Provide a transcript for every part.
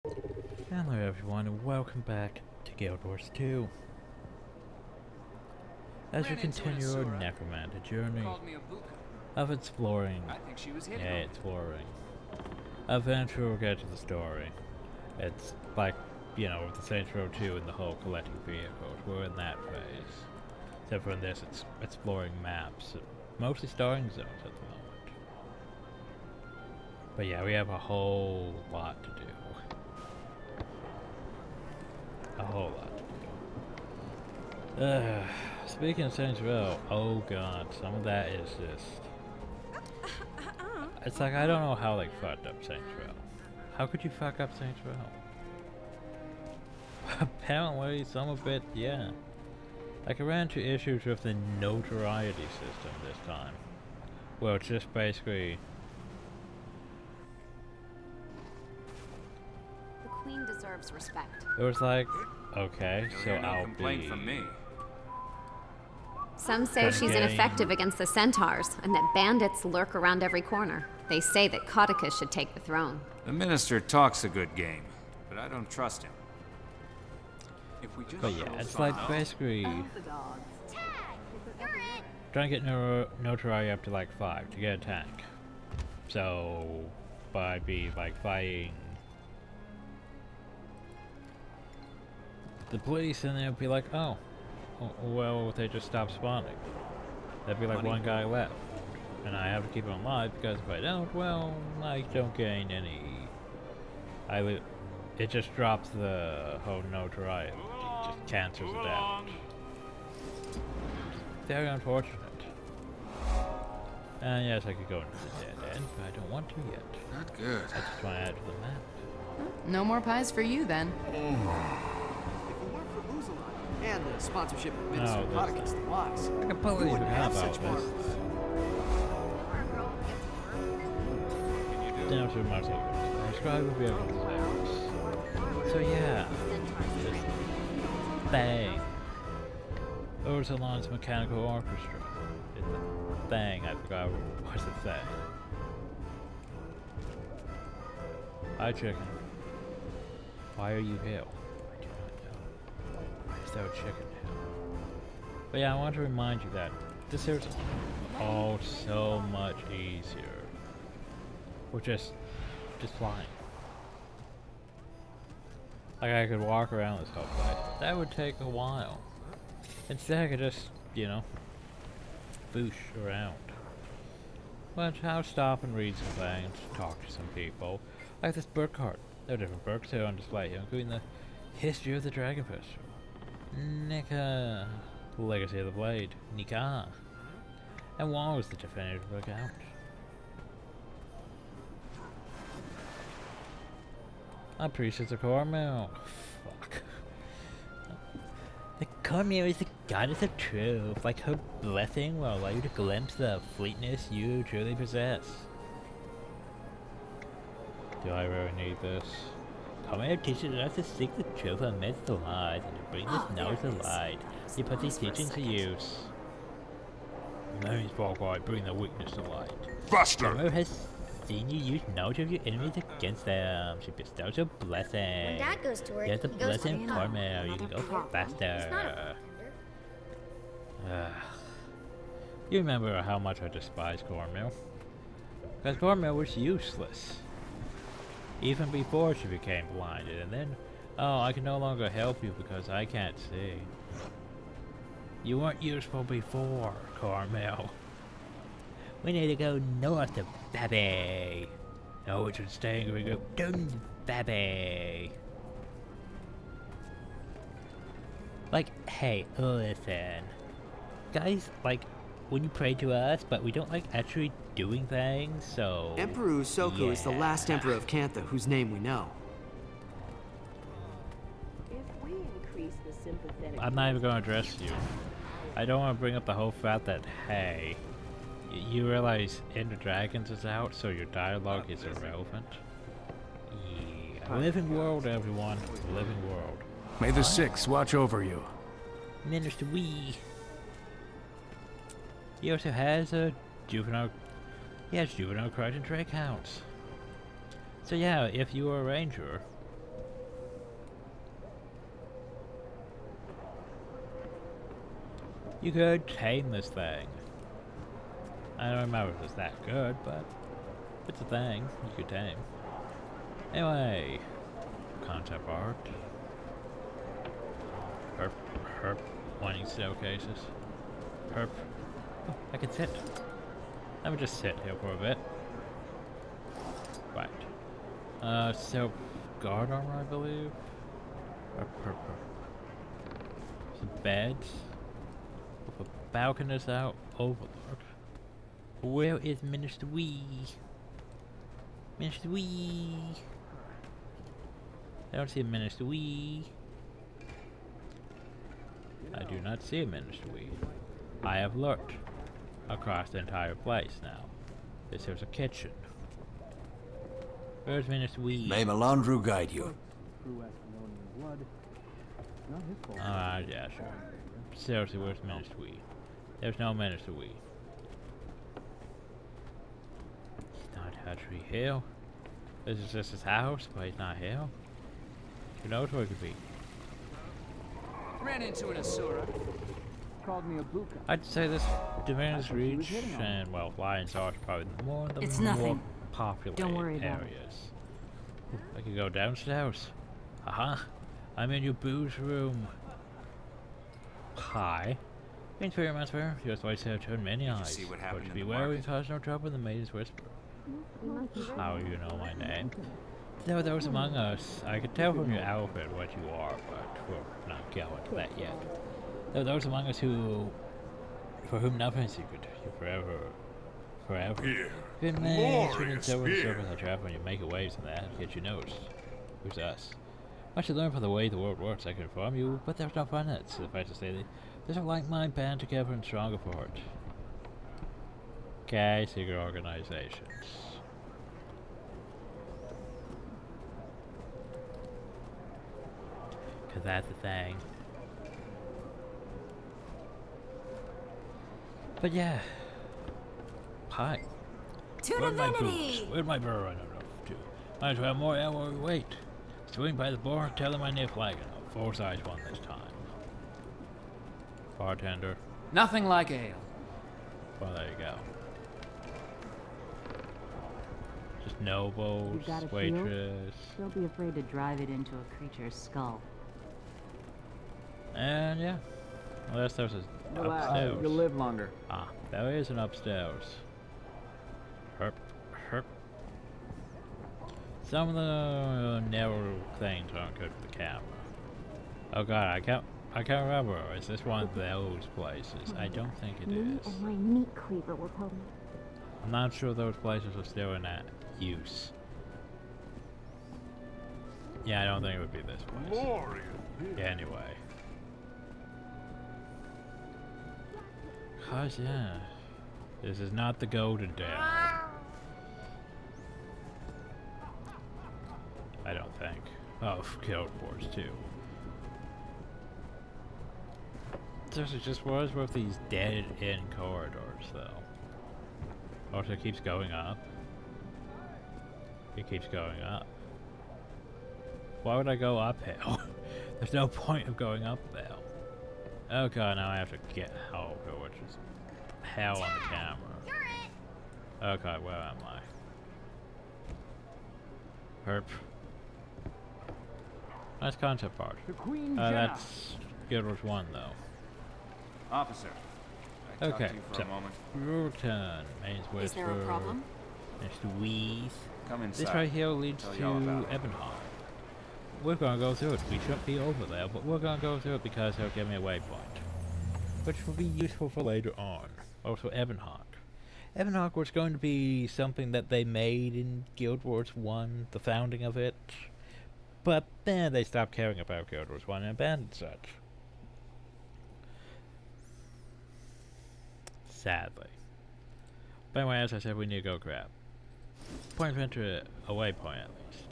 Hello everyone and welcome back to Guild Wars 2. As we continue our Necromancer journey of exploring, eventually we'll get to the story. It's like, you know, with the Saints Row 2 and the whole collecting vehicles, we're in that phase. Except for in this, it's exploring maps, mostly starting zones at the moment. But yeah, we have a whole lot to do. A whole lot. Speaking of Saints Row, oh god, some of that is just... It's like, I don't know how they fucked up Saints Row. How could you fuck up Saints Row? Apparently, some of it, yeah. Like, I ran into issues with the notoriety system this time. Well, it's just basically... The Queen deserves respect. It was like, okay, so I'll be... from me. Some say she's ineffective against the centaurs, and that bandits lurk around every corner. They say that Cauticus should take the throne. The minister talks a good game, but I don't trust him. If we just But yeah, it's like basically... trying to get notoriety up to like 5 to get a tank. So, but I'd be like fighting the police and they'll be like, oh, well, they just stopped spawning. There'd be like one guy left. And I have to keep him alive because if I don't, well, I don't gain any... it just drops the whole notoriety. It just cancels it out. Very unfortunate. And yes, I could go into the dead end, but I don't want to yet. Not good. I just want to add to the map. No more pies for you then. And the sponsorship of Minister Cauticus the Wise. I completely forgot about this. Down to my takeaways. Subscribe if you haven't. So yeah, this thing. Ursulon's Mechanical Orchestra. It's a thing. I forgot what's the thing. Hi, chicken. Why are you here? So chicken. But yeah, I want to remind you that this is all so much easier. We're just flying. Like I could walk around this whole place. That would take a while. Instead I could just, you know, boosh around. But I'll stop and read some things, talk to some people. Like this bird card. There are different birds here on display here, including the history of the Dragon Festival. Nika, Legacy of the Blade, Nika, and what was the definitive account? A priestess of Cornmeal. Fuck. The Cornmeal is the goddess of truth. Like her blessing will allow you to glimpse the fleetness you truly possess. Do I really need this? Cornmeal teaches us to seek the truth amidst the lies and to bring this knowledge to light. He puts these teachings to use. Mary's Falkite, bring the weakness to light. Faster! Cornmeal has seen you use knowledge of your enemies against them. She bestows a blessing. When Dad goes to work, There's a he goes blessing, to Cornmeal. You can go faster. You remember how much I despise Cornmeal? Because Cornmeal was useless. Even before she became blinded, and then, oh, I can no longer help you because I can't see. You weren't useful before, Cornmeal. We need to go north of Babby. No, it's staying. We go down to Babby. Like, hey, listen, guys. Like, when you pray to us, but we don't like actually doing things, so... Emperor Usoku is the last emperor of Cantha whose name we know. I'm not even going to address you. I don't want to bring up the whole fact that, hey, you realize Ender Dragons is out, so your dialogue is irrelevant? Yeah. Living world, everyone. Living world. May the Six watch over you. Minister Wee. He also has a juvenile... He has juvenile crimes and trade counts. So yeah, if you are a ranger, You could tame this thing. I don't remember if it's that good, but it's a thing you could tame. Anyway, concept art. Herp, wanting staircases. Herp. Oh, I can sit. Let me just sit here for a bit. Right. So, guard armor, I believe. Herp. Some beds. With a balcony out. Overlord. Where is Minister Wee? Minister Wee. I don't see a Minister Wee. I do not see a Minister Wee. I have looked across the entire place now. This is a kitchen. Where's Minister Wee? May Melandru guide you. Yeah, sure. Seriously, where's Minister Wee? There's no Minister Wee. He's not Hatchery Hill. This is just his house, but he's not here. Who knows where it could be? Ran into an Asura. Called me a buka. I'd say this Diminished Reach and, well, Lion's Arch probably the more popular Don't worry about areas. I could go downstairs. I'm in your booze room. Hi. Necromancer, just wait to turn many eyes. see what But happened in be the wary and market? cause no trouble in the maiden's whisper. How you know my name? There were those among us. I could tell from your outfit what you are, but we're not going to that yet. There were those among us for whhom nothing is secret. You're forever. Here. Good man, turning so in circles I travel when you make waves in that, yet you noticed. Who's us? Much to learn from the way the world works, I can inform you, but there's no fun in it. Suffice to say, there's a like-minded band together and stronger for it. Okay, secret organizations. Cause that's the thing. But yeah. Hi. To Where'd my divinity! boots? Where'd my burrow run off to? Might as well have more ammo we wait. Swing by the bar, tell them I need a flagon. A full-size one this time. Bartender. Nothing like ale. Well, there you go. Just nobles, You got a shield? waitress. Don't be afraid to drive it into a creature's skull. And yeah. Well, that's upstairs. You'll live longer. Ah, there is an upstairs. Herp. Some of the narrow things aren't good for the camera. Oh god, I can't remember. Is this one of those places? I don't think it is. And my meat cleaver will tell me. I'm not sure those places are still in that use. Yeah, I don't think it would be this place. Yeah, anyway. Cause yeah, this is not the golden den. I don't think. Oh, Guild Wars 2. There's just was with these dead-end corridors, though. Also, it keeps going up. It keeps going up. Why would I go uphill? There's no point of going uphill. Oh god, now I have to get help, which is hell on the camera. Okay, where am I? Herp. Nice concept art. The Queen That's Guild Wars 1 though. Officer, can I talk Okay, to you for so a moment? your turn. Main's Whisper. Is there a problem? Mr. Wheeze. Come inside. This right here leads Tell to you all about it. Ebonheart. We're gonna go through it. We shouldn't be over there, but we're gonna go through it because it'll give me a waypoint, which will be useful for later on. Also, Ebonheart. Ebonheart was going to be something that they made in Guild Wars 1, the founding of it, but then they stopped caring about Guild Wars 1 and abandoned such. Sadly. But anyway, as I said, we need to go grab. Point of entry, a waypoint at least.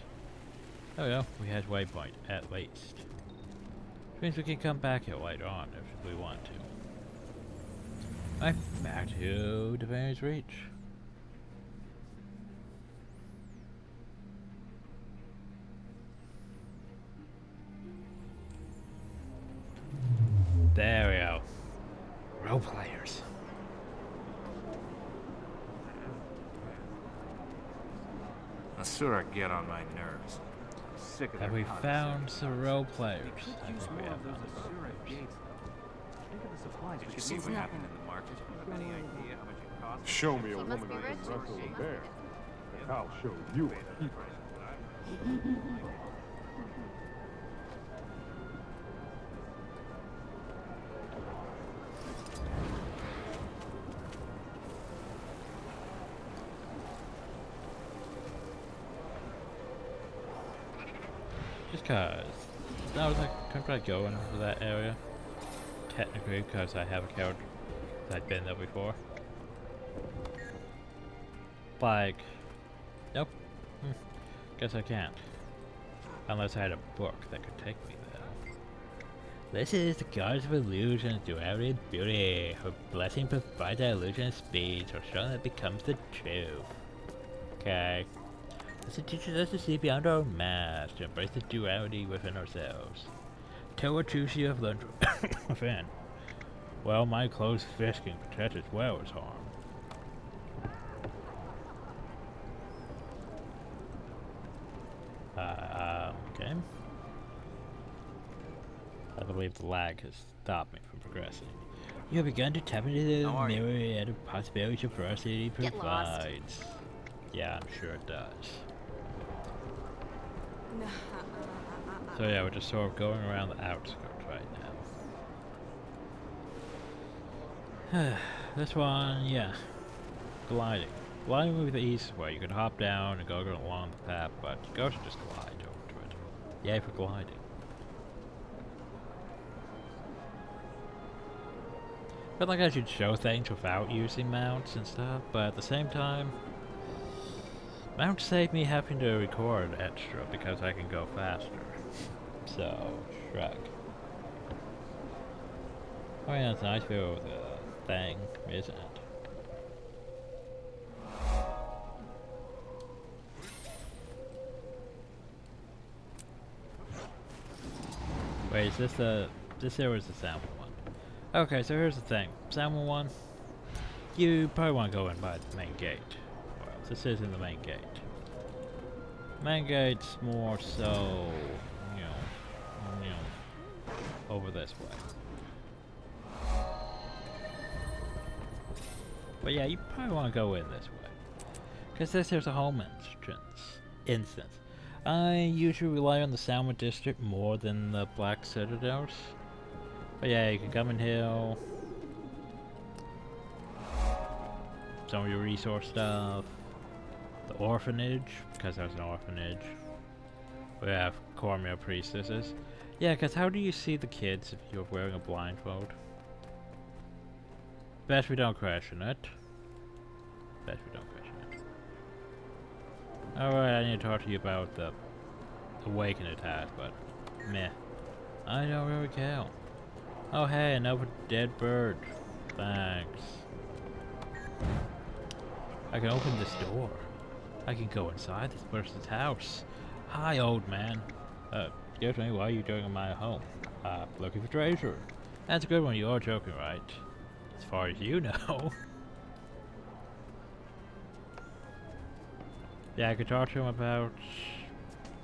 There we go, we had waypoint at least. Which means we can come back here later on if we want to. Right, back to Diminished Reach. There we go. sort of get on my nerves. I'm sick of Have their we nonsense. found some role players? I think we have found some role players. Did you see what happened in the market? Have any idea how much it costs? Show me a He woman must who be can rich. wrestle a bear, and I'll show you a people. Just cause. I was like, couldn't I go into that area? Technically, because I have a character I've been there before. Like, nope. Guess I can't. Unless I had a book that could take me there. This is the Gods of Illusion, duality and beauty. Her blessing provides the illusion of speed, so strong that it becomes the truth. Okay. This teaches us to see beyond our mask, to embrace the duality within ourselves. Tell what truths you have learned within. Well, my closed fist can protect as well as harm. Okay. I believe the lag has stopped me from progressing. You have begun to tap into the myriad of possibilities adversity Get lost. provides. Yeah, I'm sure it does. So yeah, we're just sort of going around the outskirts right now. This one, yeah. Gliding. Gliding would be the easiest way. You can hop down and go along the path, but you go to just glide over to it. Yay for gliding. But like I should show things without using mounts and stuff, but at the same time, mounts save me having to record extra because I can go faster. So, shrug. Oh yeah, it's a nice view of the thing, isn't it? Wait, is this the... this here was the sample one. Okay, so here's the thing. Sample one, you probably want to go in by the main gate. Well, this isn't the main gate. Main gate's more so, you know, over this way. But yeah, you probably want to go in this way. Because this here's a home instance. I usually rely on the Salma district more than the Black Citadels. But yeah, you can come in here. Some of your resource stuff. The orphanage, because there's an orphanage. We have Cormia priestesses. Yeah, because how do you see the kids if you're wearing a blindfold? Best we don't question it. Best we don't question it. Alright, I need to talk to you about the Awaken attack, but meh. I don't really care. Oh hey, another dead bird. Thanks. I can open this door. I can go inside this person's house. Hi, old man. Excuse me, what are you doing in my home? Looking for treasure. That's a good one, you are joking, right? As far as you know. Yeah, I could talk to him about...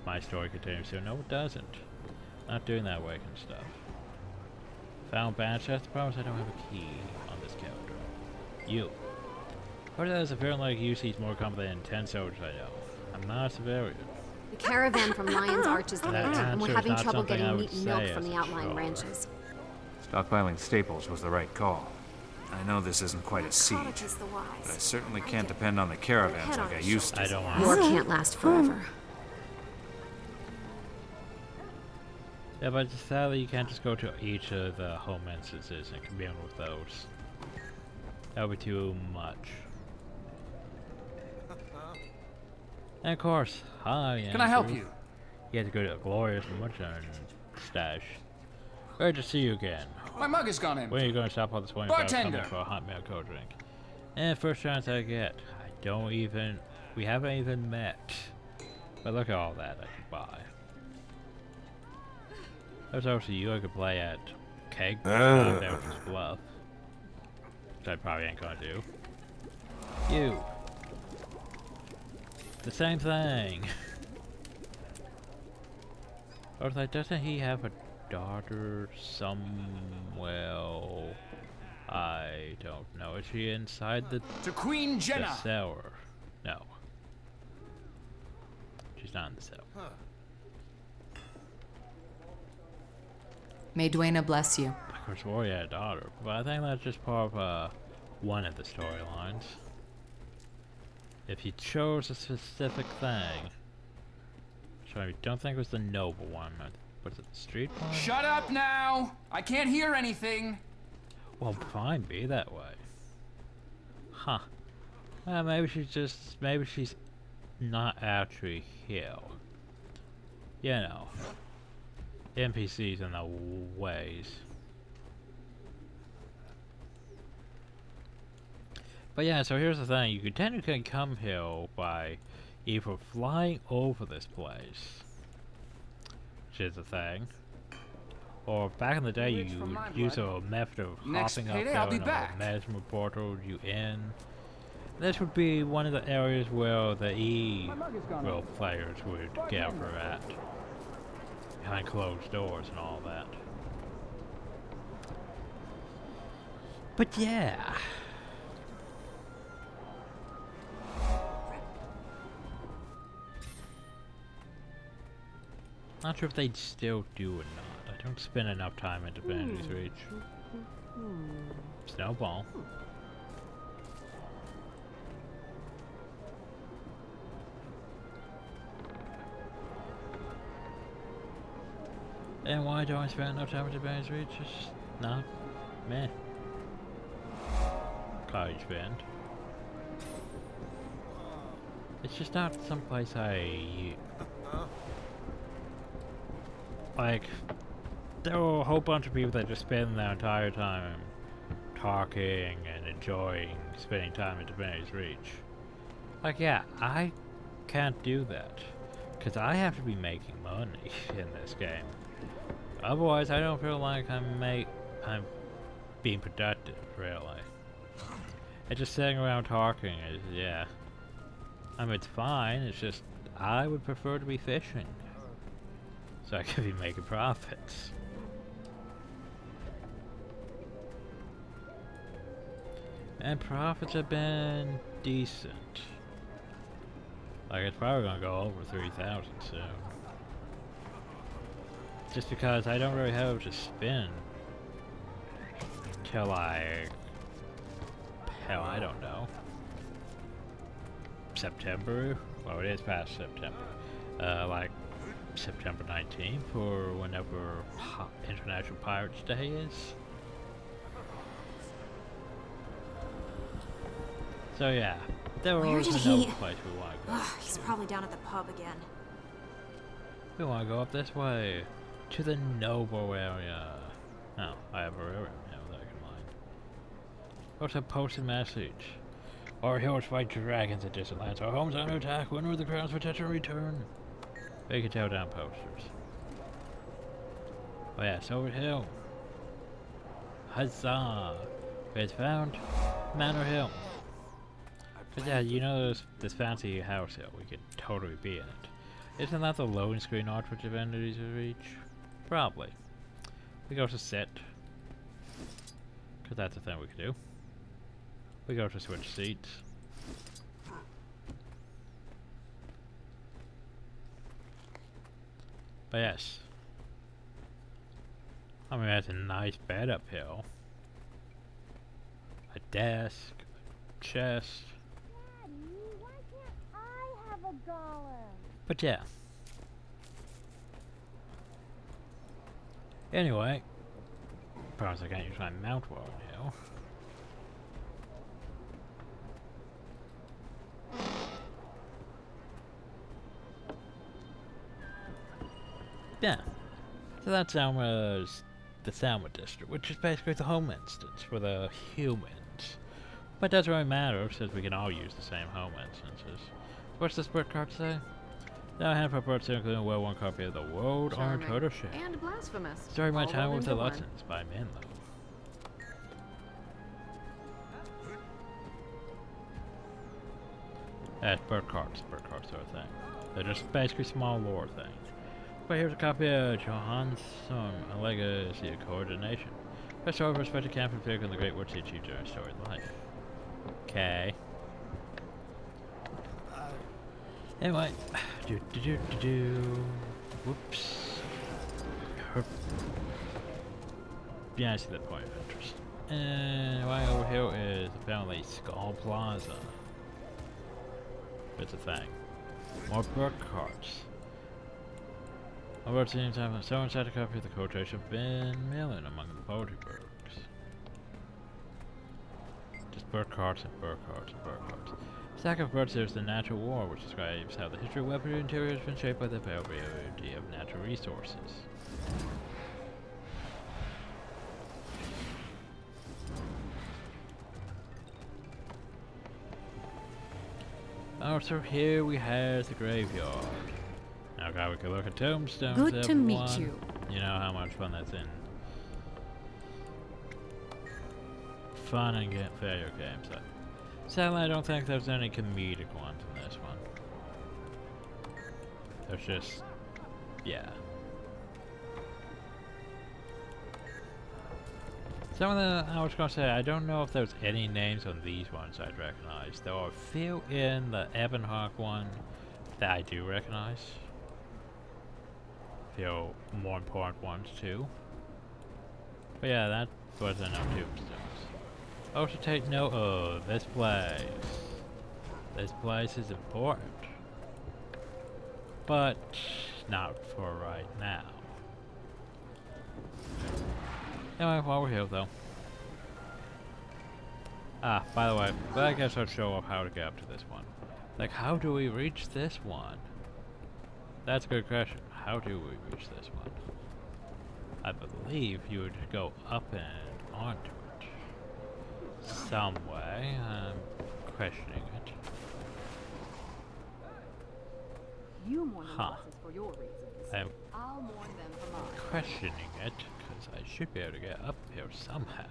My story continues soon. No, it doesn't. Not doing that awaken stuff. Found badge. That's the problem is I don't have a key on this character. You. Part of that is a very like you sees more combat than 10 soldiers I know. I'm not a civilian. The caravan from Lion's Arch is late, and answer we're is having not trouble something I getting would meat and milk say from as the a outlying troller. ranches. Stockpiling staples was the right call. I know this isn't quite a siege, Cottages the wise. but I certainly can't depend on the caravans like I used to. I don't want War can't last forever. Yeah, but sadly you can't just go to each of the home instances and combine with those. That would be too much. And of course, hi. Can I help Andrew. you? You had to go to a glorious Mudshine stash. Great to see you again. My mug has gone in. When are you going to stop all this $25 Bartender! for a hot milk cold drink? And first chance I get. I don't even... We haven't even met. But look at all that I can buy. There's also you I could play at Keg. That was just bluff. Which I probably ain't gonna do. You. the same thing. I was like, doesn't he have a daughter somewhere? I don't know. Is she inside the Queen the cell? No. She's not in the cell. May Dwayna bless you. I could swore he had a daughter, but I think that's just part of one of the storylines. If he chose a specific thing. So I don't think it was the noble one. Was it the street one? Shut up now! I can't hear anything! Well, fine, be that way. Huh. Well, maybe she's not actually here. You know. NPCs and the ways. But yeah, so here's the thing. You could technically come here by either flying over this place, which is a thing, or back in the day you would use a method of hopping up there in a management portal you in. This would be one of the areas where the E-role players would gather at, behind closed doors and all that. But yeah. Not sure if they'd still do or not. I don't spend enough time into Divinity's Reach. Snowball. And why do I spend enough time into Divinity's Reach? Just not meh. College Bend. It's just not someplace I like. There are a whole bunch of people that just spend their entire time talking and enjoying spending time at Divinity's Reach. Like, yeah, I can't do that because I have to be making money in this game. Otherwise, I don't feel like I'm being productive, really. And just sitting around talking is, yeah. I mean, it's fine. It's just I would prefer to be fishing, so I could be making profits. And profits have been decent. Like, it's probably gonna go over 3,000 soon. Just because I don't really have to spend till like, hell, I don't know, September? Well, it is past September. Like September 19th or whenever International Pirates Day is. So yeah, there were always another place we want to go. He's probably down at the pub again. We want to go up this way. To the Noble area. Oh, I have a railroad now that I can mine. What's a posted message? Our heroes fight dragons at distant lands. Our homes are under attack. When will the crown's protection return? We can tell down posters. Oh yeah, it's over hill. Huzzah! It's found Manor Hill. But yeah, you know this fancy house hill. We could totally be in it. Isn't that the loading screen art for Divinity's Reach? Probably. We go to sit. Because that's a thing we could do. We go to switch seats. But yes. I mean, that's a nice bed up here. A desk. A chest. Daddy, why can't I have a golem? But yeah. Anyway. Promise I can't use my mount well now. Yeah. So that's Alma's, the Salma district, which is basically the home instance for the humans. But it doesn't really matter since we can all use the same home instances. What's this bird card say? Now I have a bird including a well-worn copy of the World Orange Turtle Ship. And blasphemous. Starting my All time rolled with the into one. lessons by Menlo. That's bird cards sort of thing. They're just basically small lore things. But here's a copy of Johansson, A Legacy of Coordination. Best story of respected camp and figure in the Great Woods he achieved during his storied life. Okay. Anyway, whoops. Yeah, I see that point of interest. And right over here is apparently Skull Plaza. It's a thing. More bird cards. Over at the same time, someone tried to copy the quotation of Ben Millen among the poetry books. Just bird cards and bird cards and bird cards. Stack of birds, there's the Natural War, which describes how the history of weaponry interior has been shaped by the availability of natural resources. Also, here we have the graveyard. Okay, we can look at tombstones. Good to meet everyone. you. You know how much fun that's in. Fun and failure games. Sadly, I don't think there's any comedic ones in this one. There's just, yeah. Some of the, I was gonna say, I don't know if there's any names on these ones I'd recognize. There are a few in the Ebonhawk one that I do recognize. A few more important ones too. But yeah, that was enough tombstones. Also take note of this place. This place is important. But not for right now. Anyway, while we're here though. Ah, by the way, I guess I'll show off how to get up to this one. Like, how do we reach this one? That's a good question. How do we reach this one? I believe you would go up and onto it. Some way. I'm questioning it. You mourn the Huh. losses for your reasons. I'm I'll mourn them for mine. questioning it, because I should be able to get up here somehow.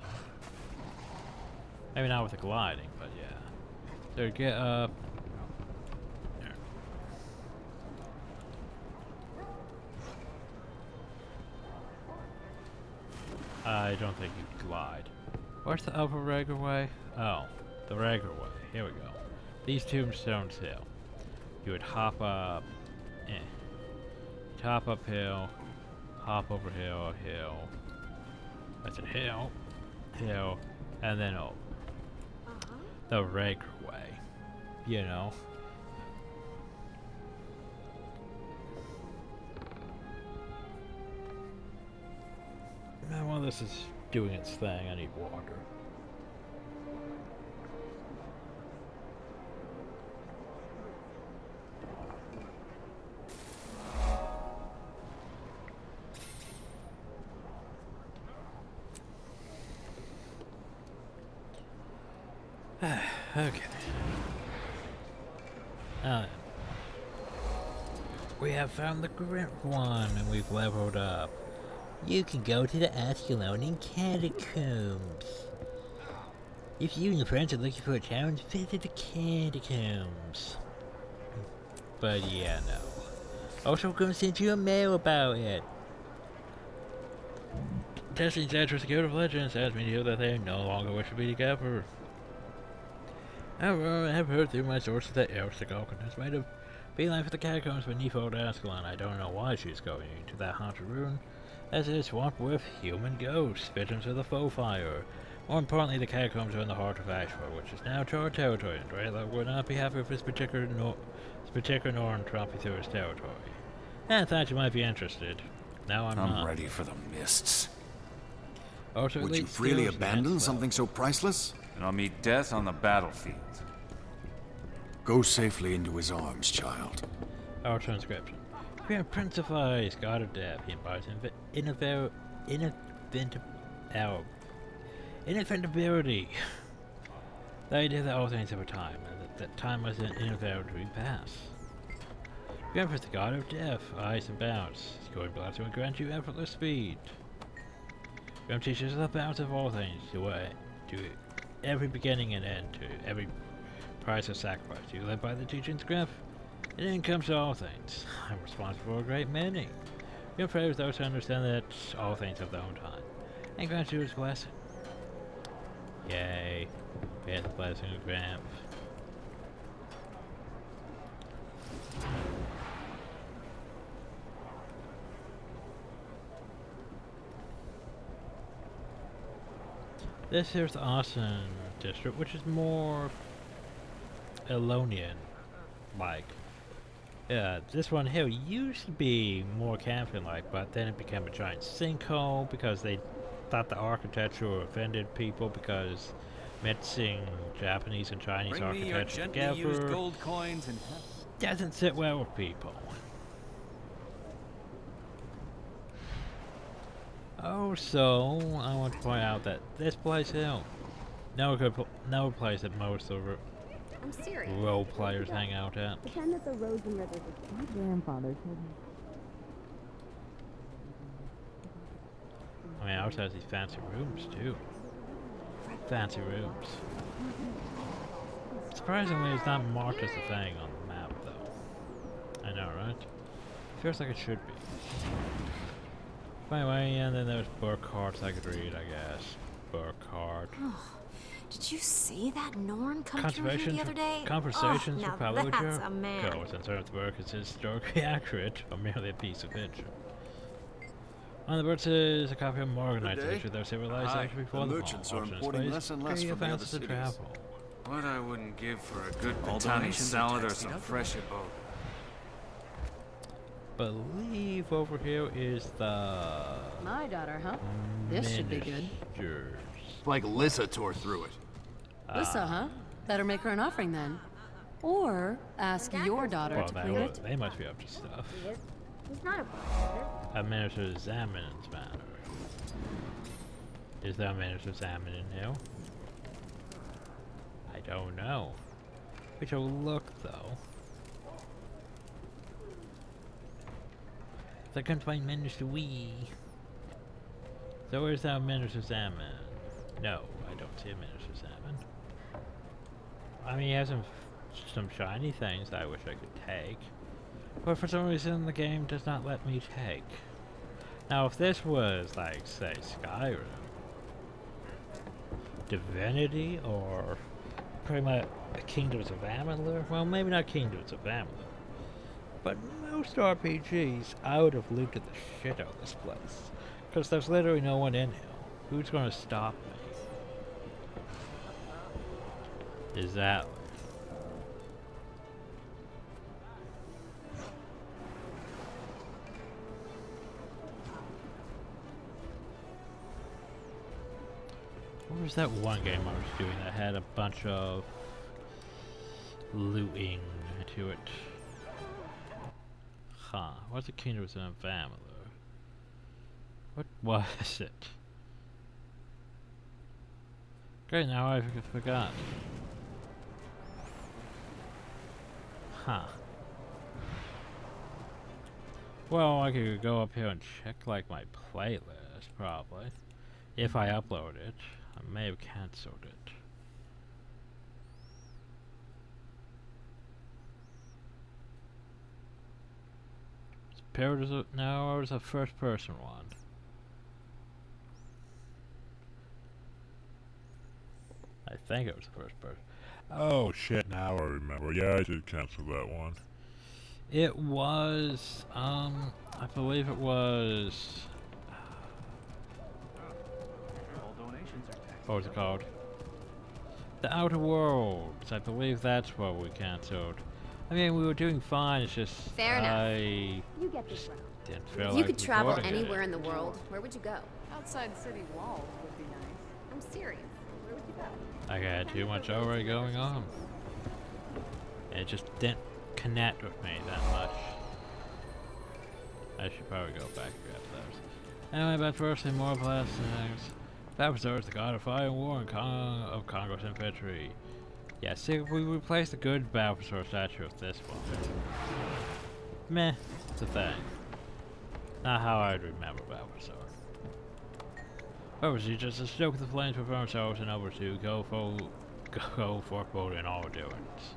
Maybe not with the gliding, but yeah. So get up. There. I don't think you can glide. Where's the upper regular way? Oh, the regular way. Here we go. These tombstones here. You would hop up. Hop uphill. Hop over hill, hill. That's a hill. Hill. And then over. The regular way. You know. Now while this is doing its thing, I need water. Okay. Now then. We have found the Grim one and we've leveled up. You can go to the Ascalonian Catacombs. If you and your friends are looking for a challenge, visit the Catacombs. But yeah, no. Also, I'm gonna send you a mail about it. Testing stats for Security of Legends has me know that they no longer wish to be together. However, I have heard through my sources that Elsa Galkin has made a beeline for the catacombs beneath Old Ascalon. I don't know why she's going into that haunted ruin, as it is swamped with human ghosts, victims of the foe fire. More importantly, the catacombs are in the heart of Ashford, which is now Charr territory, and Drayla would not be happy with this particular Norn tromping through his territory. I thought you might be interested. Now I'm not. I'm ready for the mists. Also, Would you freely abandon something so priceless? And I'll meet death on the battlefield. Go safely into his arms, child. Our transcription. Grand Prince of Ice, God of Death, he embodies inevitability. The idea that all things have a time, and that time must inevitably pass. Grand Prince, the God of Death, Ice and Bounce. Scoring blast will grant you effortless speed. Grim teaches the balance of all things, to every beginning and end, to every Price of sacrifice. You live by the teachings, Griff? It then comes to all things. I'm responsible for a great many. Your prayers those who understand that all things have their own time. And grant you his blessing. Yay. We have the blessing of Griff. This here's the Austin district, which is more Elonian like. Yeah, this one here used to be more camping like, but then it became a giant sinkhole because they thought the architecture offended people because mixing Japanese and Chinese architecture together gold coins and doesn't sit well with people. Also, I want to point out that this place here, no place that most of the I'm serious. role players hang out at. Pretend that the roads and rivers are my grandfather told me. I mean, ours has these fancy rooms too. Fancy rooms. Surprisingly, it's not marked as a thing on the map though. I know, right? Feels like it should be. Anyway, and then there's bookmarks I could read, I guess. Bookmark. Did you see that Norn come through here Conversations the other day? Conversations now with fellow that's a man. goers and if the work is historically accurate or merely a piece of fiction. On the birds is a copy of Morganite's issue their civilization before the merchants fall. are importing less and less from the other cities. Travel. What I wouldn't give for a good All Italian donations salad are or taxed some deductible. fresh abode. Believe over here is the My daughter, huh? This should be good. ministers. Like Lissa tore through it. Lissa, huh? Better make her an offering then. Or ask your daughter Well, to clean it. they must be up to stuff. He's not a bartender. A minister examines matter. Is there a minister examining now? I don't know. We shall look though. I can't find minister So where's our minister examine? No, I don't see a minister examine. I mean, he has some shiny things that I wish I could take. But for some reason the game does not let me take. Now if this was like, say, Skyrim, Divinity, or pretty much Kingdoms of Amalur, well maybe not Kingdoms of Amalur, but most RPGs, I would have looted the shit out of this place. Because there's literally no one in here. Who's gonna stop me? Exactly. What was that one game I was doing that had a bunch of looting to it? Huh. What's the Kingdoms of Amalur? What was it? Great, now I forgot. Huh. Well, I could go up here and check like my playlist, probably. If I upload it. I may have cancelled it. No, it was a first person one. I think it was the first person. Oh shit, now I remember. Yeah, I did cancel that one. It was, I believe it was... What was it called? The Outer Worlds. I believe that's what we cancelled. I mean, we were doing fine, it's just... Fair enough. I You get this round. didn't feel If like you could travel recording it. anywhere in the world, where would you go? Outside city walls would be nice. I'm serious. Where would you go? I had too much already going on. It just didn't connect with me that much. I should probably go back and grab those. Anyway, but first, and more blessings. Vapor is the god of fire and war and of Congress infantry. Yeah, see, we replaced the good Vapor statue with this one. Meh, it's a thing. Not how I'd remember Vapor. Overseas just to stoke the flames with ourselves and over to go for go for bold and all endurance.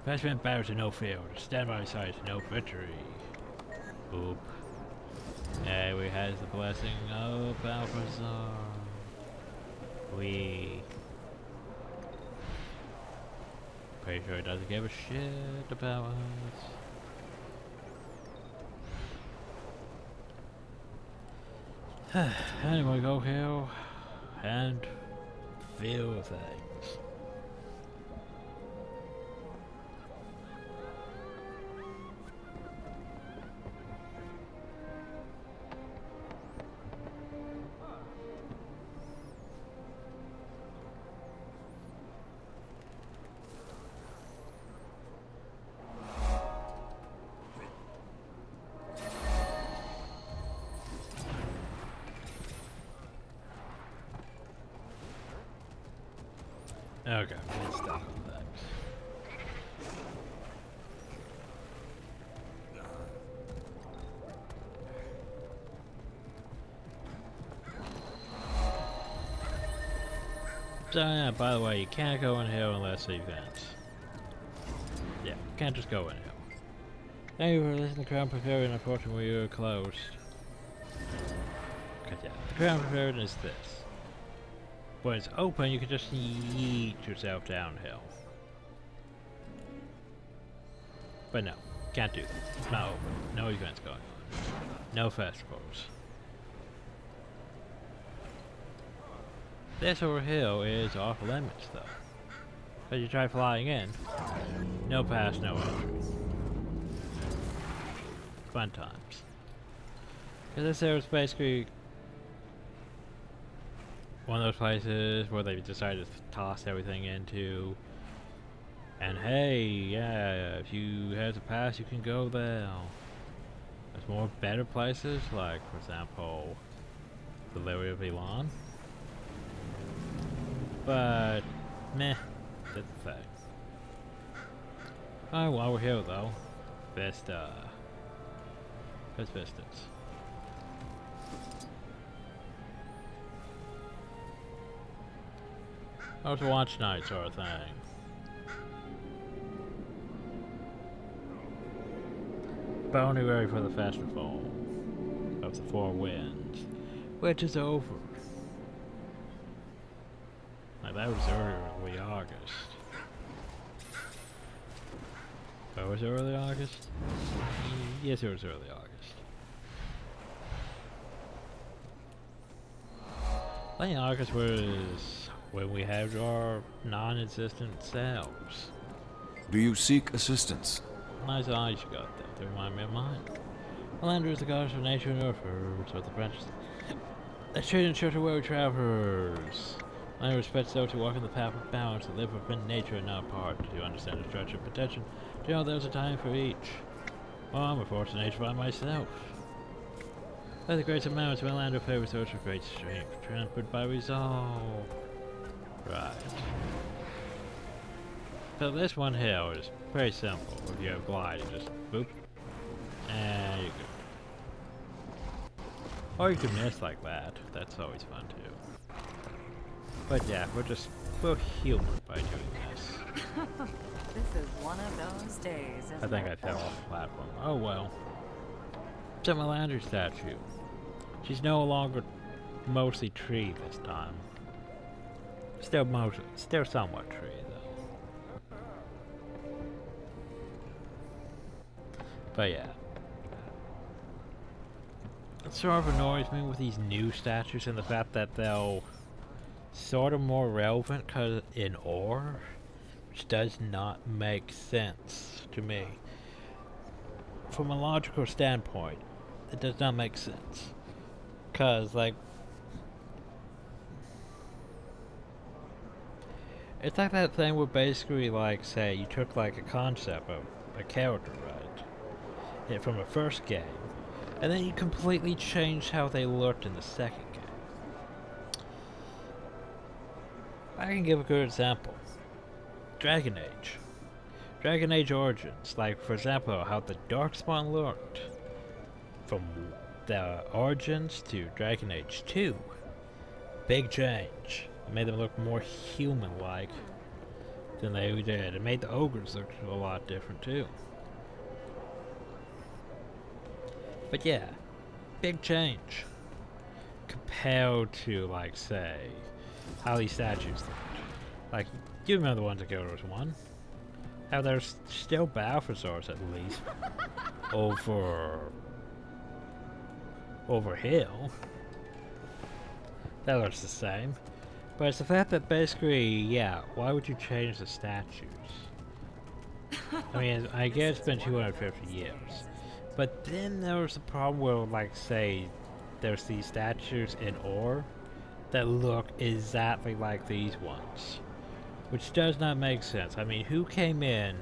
Best battle to no field. Stand by side to no victory. Boop. Yeah, we has the blessing of Balthazar. We. Pretty sure he doesn't give a shit about us. Anyway, go here and feel things. Okay, let's stop with that. So yeah, by the way, you can't go in here unless events. Yeah, you can't just go in here. Thank you for listening to Crown Pavilion. Unfortunately, we were closed. Cause yeah, the Crown Pavilion is this. When it's open, you can just yeet yourself downhill. But no, can't do that. It's not open. No events going on. No festivals. This over here is off limits though. But you try flying in, no pass, no entry. Fun times. Because this here is basically one of those places where they decided to toss everything into, and hey, yeah, if you have a pass, you can go there. There's more better places, like for example, the Lily of Elon. But meh, that's the thing. Alright, while we're here though, Vista. Where's Vistas? How's the watch night sort of thing? But only ready for the festival of the Four Winds, which is over. Like that was early August. Oh, was it early August? Yes, it was early August. Late August was when we had our non-existent selves. Do you seek assistance? Nice eyes you got there, to remind me of mine. The lander is the goddess of nature and earth, so the branches. The trade and shelter where we travelers. I respect those who walk in the path of balance, that live within nature and not apart, to understand the stretch of potential, to know there's a time for each. Well, I'm a force of nature by myself. By the grace of moments, my land of favor source of great strength, trampled by resolve. Right. So this one here is pretty simple. If you have glide, you just boop, and you go. Or you can miss like that. That's always fun too. But yeah, we're human by doing this. This is one of those days, isn't I think it? I fell off the platform. Oh well. It's a Melander statue. She's no longer mostly tree this time. Still somewhat tree though. But yeah. It sort of annoys me with these new statues and the fact that they'll sort of more relevant cause in ore, which does not make sense to me. From a logical standpoint, it does not make sense. Cause like, it's like that thing where basically like, say, you took like a concept of a character, right? Yeah, from a first game, and then you completely changed how they looked in the second game. I can give a good example. Dragon Age. Dragon Age Origins. Like, for example, how the Darkspawn looked from the Origins to Dragon Age 2. Big change. It made them look more human-like than they did. It made the ogres look a lot different too. But yeah, big change compared to, like, say, how these statues looked. Like, you remember the ones that Guild Wars 1? How there's still Balthazars at least over hill. That looks the same. But it's the fact that basically, yeah, why would you change the statues? I mean, I guess it's been 250 years. But then there was a problem where, like, say, there's these statues in ore that look exactly like these ones. Which does not make sense. I mean, who came in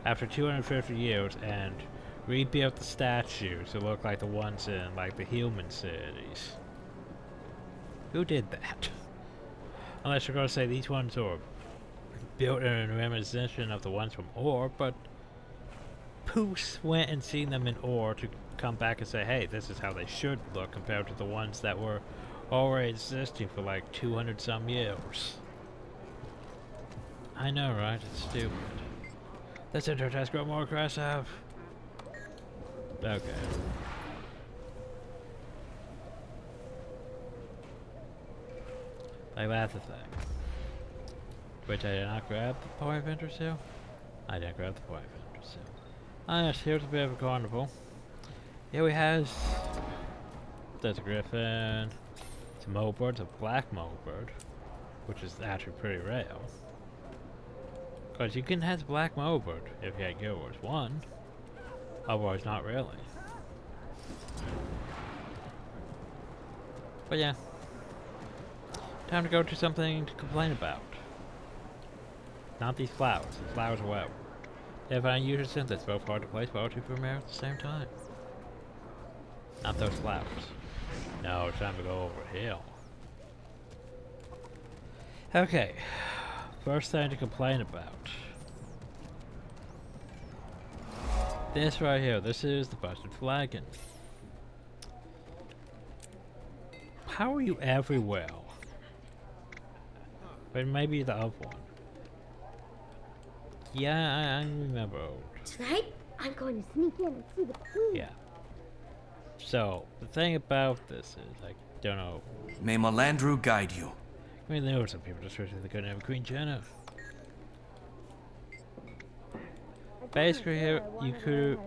after 250 years and rebuilt the statues to look like the ones in, like, the human cities? Who did that? Unless you're going to say these ones are built in reminiscence of the ones from ore, but who went and seen them in ore to come back and say, hey, this is how they should look compared to the ones that were already existing for like 200 some years? I know, right? It's stupid. This intro has grown more aggressive. Okay. Like, that's the thing. Which I did not grab the point of interest here. I didn't grab the point of interest here. Ah, yes, here's a bit of a carnival. Here we have... There's a griffin. It's a mowbird. It's a black mowbird. Which is actually pretty rare. Because you can have the black mowbird if you had Guild Wars 1. Otherwise, not really. But yeah. Time to go to something to complain about. Not these flowers. The flowers are well. They have unusual scent that's both hard to place but also premiere at the same time. Not those flowers. No, it's time to go over here. Okay. First thing to complain about. This right here. This is the busted flagon. How are you everywhere? But maybe the other one. Yeah, I remember. Tonight, I'm going to sneak in and see the queen. Yeah. So, the thing about this is, I don't know. May Melandru guide you. I mean, there were some people just wishing they couldn't have a Queen Jenna. Basically, here, you could...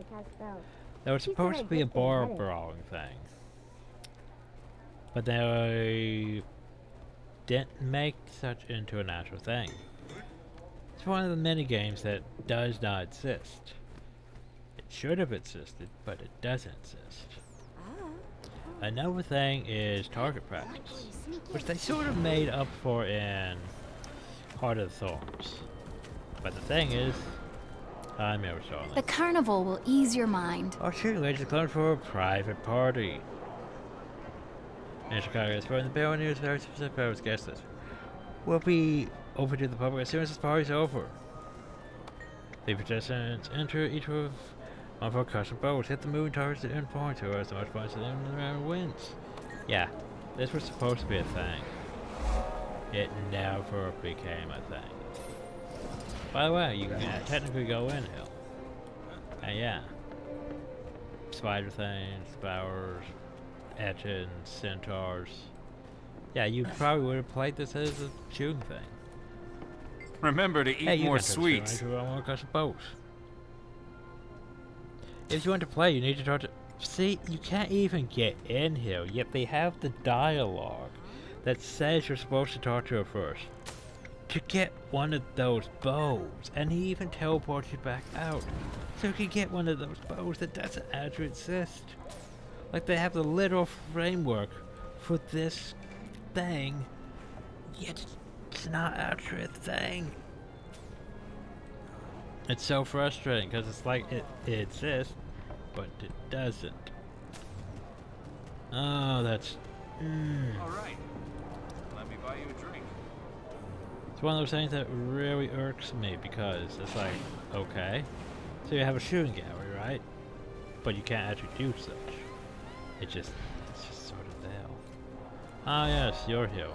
There was supposed to be a bar brawling thing. But they didn't make such into an actual thing. It's one of the mini games that does not exist. It should have existed, but it doesn't exist. Another thing is target practice, which they sort of made up for in Heart of the Thorns. But the thing is, I'm never saw The carnival will ease your mind. Oh shoot, ladies and gentlemen, for a private party. In Chicago, as far as the Bell News, very specific, I was guessed this. Will be open to the public as soon as this party's over. The participants enter each of one of our custom boats, hit the moving targets at end point, who has the most points at the end of the round wins. Yeah, this was supposed to be a thing. It never became a thing. By the way, you can technically go in here. And yeah. Spider things, flowers, etchings, centaurs. Yeah, you probably would have played this as a shooting thing. Remember to eat more sweets. If you want to play, you need to talk to... See, you can't even get in here, yet they have the dialogue that says you're supposed to talk to her first. To get one of those bows, and he even teleports you back out. So you can get one of those bows that doesn't actually exist. Like, they have the literal framework for this thing, yet it's not actually a thing. It's so frustrating, because it's like it exists, but it doesn't. Oh, that's... Alright. Let me buy you a drink. It's one of those things that really irks me, because it's like, okay, so you have a shooting gallery, right? But you can't actually do such. It's just sort of there. Ah yes, you're here.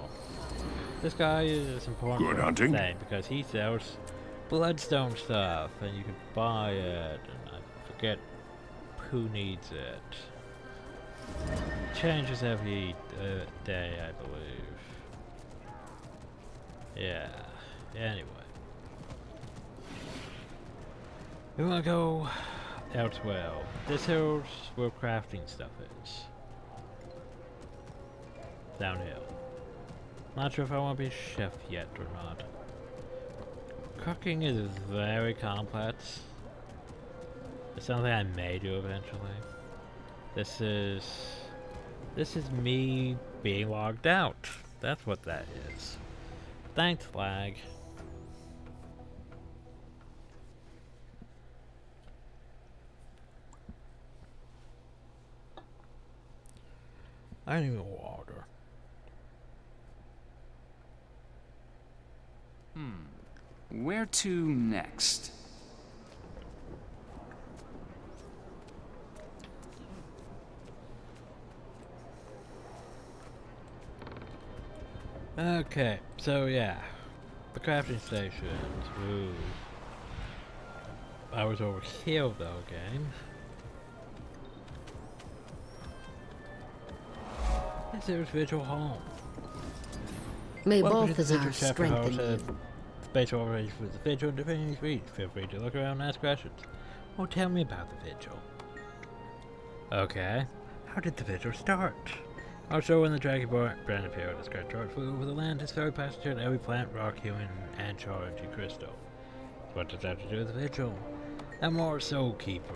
This guy is important Good for hunting. the thing because he sells bloodstone stuff, and you can buy it. And I forget who needs it. Changes every day, I believe. Yeah. Anyway, we want to go elsewhere. This hill's where crafting stuff is. Downhill. Not sure if I want to be a chef yet or not. Cooking is very complex. It's something I may do eventually. This is me being logged out. That's what that is. Thanks, lag. I need water. Where to next? Okay, so yeah. The crafting stations. Ooh. I was over here though, game. This is Vigil Home. May Welcome to both the is Vigil our chapter strength house in of you. Space Operation for the Vigil and Defending Street. Feel free to look around and ask questions. Oh, tell me about the Vigil. Okay. How did the Vigil start? Also, when the Dragonborn brand appeared, this great Charr flew over the land, his fairy passenger and every plant, rock, human, and Charr into crystal. What does that have to do with the Vigil? Elmore Soul Keeper.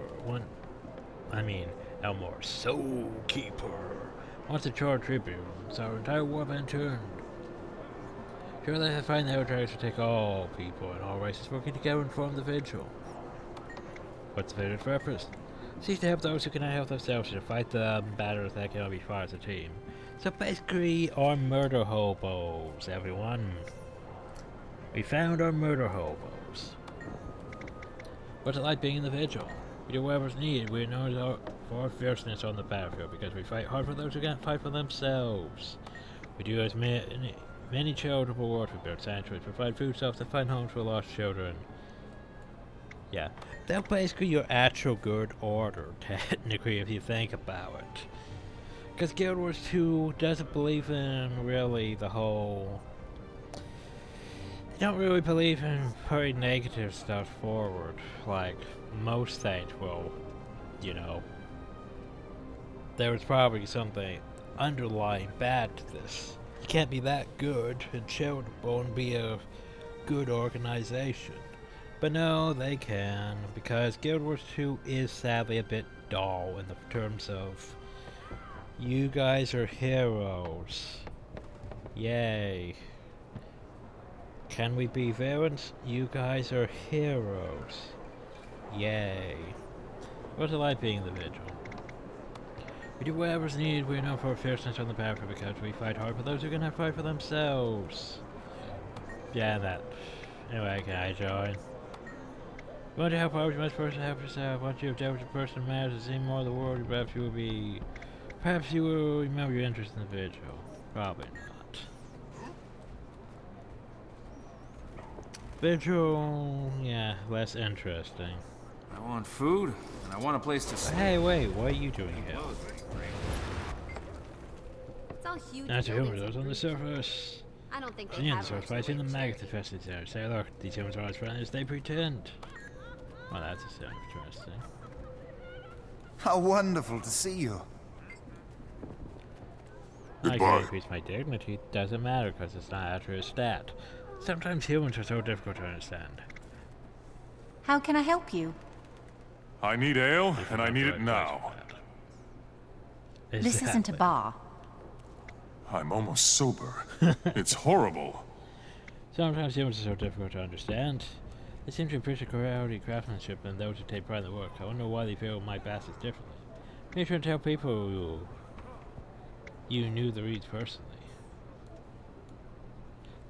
Elmore Soul Keeper. Once a Charr tribute, so our entire war band turned. Sure, they have find the outriders to take all people and all races working together and form the Vigil. What's the Vigil's purpose? Seeks to help those who cannot help themselves, to fight the battles that cannot be fought as a team. So basically, our murder hobos, everyone. We found our murder hobos. What's it like being in the Vigil? We do whatever's needed. We're known for our fierceness on the battlefield because we fight hard for those who can't fight for themselves. We do as many charitable work. We build sanctuaries, provide foodstuffs, and find homes for lost children. Yeah, they're basically your actual good order, technically, if you think about it. Because Guild Wars 2 doesn't believe in really the whole... They don't really believe in putting negative stuff forward, like most things will, you know. There was probably something underlying bad to this. You can't be that good and charitable and be a good organization. But no, they can, because Guild Wars 2 is sadly a bit dull in the terms of you guys are heroes. Yay. Can we be villains? You guys are heroes. Yay. What's it like being the Vigil? We do whatever's needed. We're known for our fierceness on the battlefield because we fight hard for those who cannot fight for themselves. Yeah, that. Anyway, can I join? You want to help others, you must first help yourself. Once you have dealt with the person who matters and seen more of the world, perhaps you will remember your interest in the Vigil. Probably not. Vigil, yeah, less interesting. I want food, and I want a place to stay. Hey, wait, what are you doing here? It's all huge. That's a buildings humor, those and on the creatures. surface. I don't think they Seeing the have source much fighting the to maggots infested there. Say, look, these humans are as friendly as they pretend. Well, that's interesting. How wonderful to see you. I can increase my dignity. Doesn't matter because it's not actually a stat. Sometimes humans are so difficult to understand. How can I help you? I need ale, and I need it Right, now. This isn't a bar. I'm almost sober. It's horrible. Sometimes humans are so difficult to understand. They seem to appreciate quality craftsmanship and those who take pride in the work. I wonder why they feel my bastards differently. Make sure to tell people you knew the Reeds personally.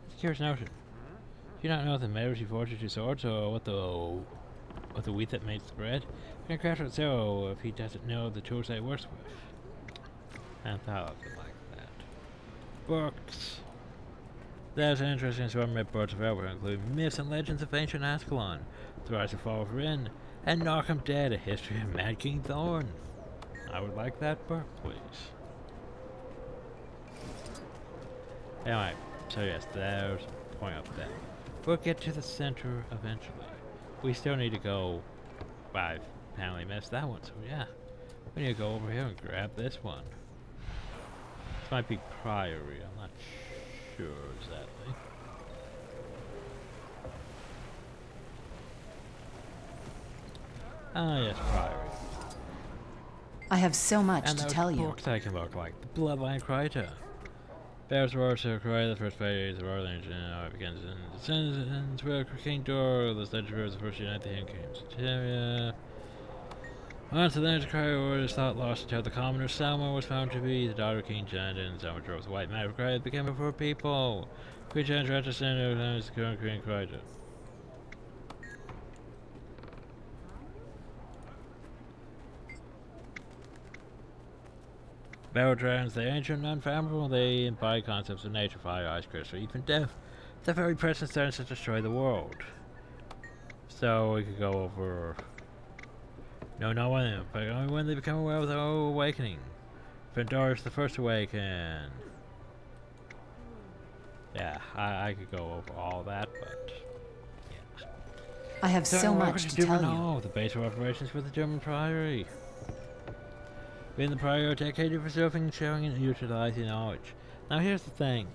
It's a curious notion. Do you not know if the metals you forged your swords or what the wheat that makes the bread? Can a crafter so if he doesn't know the tools that he works with? I thought of it like that. Books. There's an interesting assortment of birds available, including myths and legends of ancient Ascalon, the rise and fall of Rin, and Narcom Dead, a history of Mad King Thorn. I would like that book, please. Anyway, so yes, there's a point up there. We'll get to the center eventually. We still need to go. I apparently missed that one, so yeah. We need to go over here and grab this one. This might be Priory, I'm not sure exactly. Ah, yes, Priory. I have so much and to tell you. Books I can look like the Bloodline Crater. Bears were to acquire the first phase of our legend, it begins in the Sins, where King Door, the legendary was the first United the Games. Area. Once the legendary Cryo was thought lost until the commoner Selma was found to be the daughter of King Jandon. Selma drove the white man of Cryo became a poor people. Queen Jandon tried to send her as the current Queen Cryo. Battle dragons, they ancient and unfathomable, they embody concepts of nature, fire, ice, crystal, even death. The very presence starts to destroy the world. So we could go over. No, not when, but only when they become aware of their own awakening. Pandora's the first awaken. Yeah, I could go over all that, but yeah. I have so much to tell you. The base of operations for the German Priory. In the prior decade of preserving, sharing, and utilizing knowledge. Now here's the thing.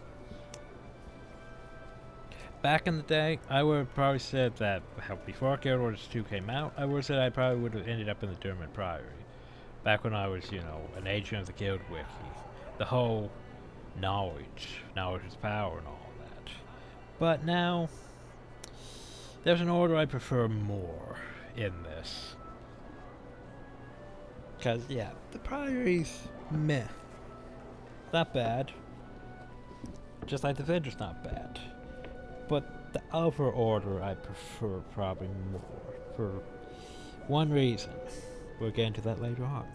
Back in the day, I would have probably said that before Guild Wars 2 came out, I would have said I probably would have ended up in the German Priory. Back when I was, you know, an agent of the Guild Wiki. The whole knowledge is power and all that. But now, there's an order I prefer more in this. Because, yeah, the Priory's meh. Not bad. Just like the Venger's not bad. But the other order I prefer probably more. For one reason. We'll get into that later on.